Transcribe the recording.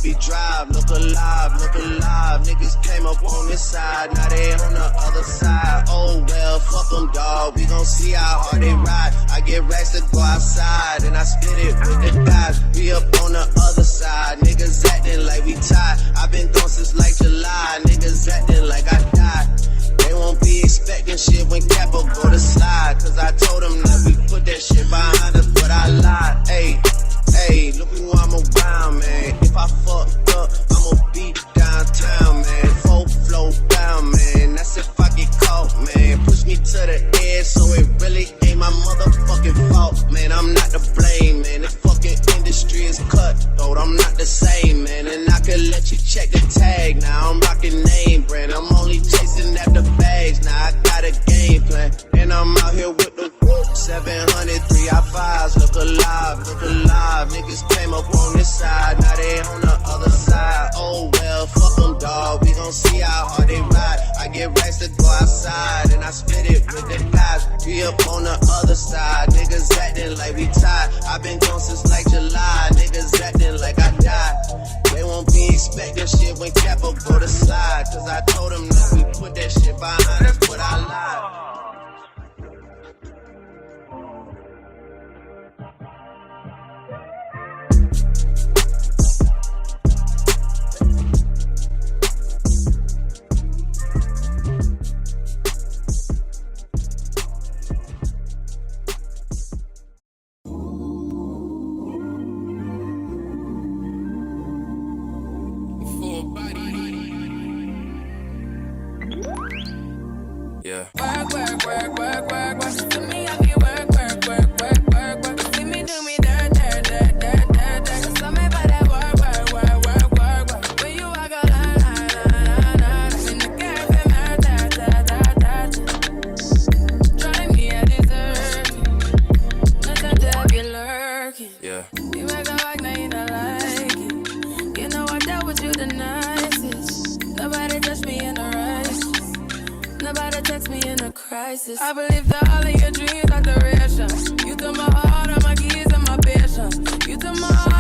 Shelby Drive, look alive, look alive. Niggas came up on this side, now they on the other side. Oh well, fuck them, dawg, we gon' see how hard they ride. I get racks to go outside, and I spit it with the guys. We up on the other side, niggas acting like we tied. I been gone since like July, niggas acting like I died. They won't be expecting shit when Capo go to slide. Cause I told them that we put that shit behind us, but I lied. Hey, look who I'm around, man. If I fucked up, I'ma be downtown, man. Full flow down, man. That's if I get caught, man. Push me to the edge, so it really ain't my motherfucking fault, man. I'm not to blame, man. The fucking industry is cutthroat. I'm not the same, man. And I could let you check the tag. Now I'm rocking name brand. I'm only chasing after bags. Now I got a game plan, and I'm out here with the 700 3i5s. Look alive, look alive. Niggas came up on this side, now they on the other side. Oh well, fuck them, dawg, we gon' see how hard they ride. I get racks to go outside, and I spit it with the guys. We up on the other side, niggas acting like we tied. I been gone since like July, niggas acting like I died. They won't be expecting shit when Capo go to slide. Cause I told them that we put that shit behind us, but I lied. Yeah. Work. See me, I get work. See me do me dirt. So me by that work. When you walk a line. In the cafe, drive me a dessert. Nothing to have you lurking. Yeah. You make a walk, now you don't like it. You know I dealt with you the nicest. Nobody touched me in the right. Nobody text me in a crisis. I believe that all of your dreams are duration. You took my heart, all my keys, and my patience. You took my heart.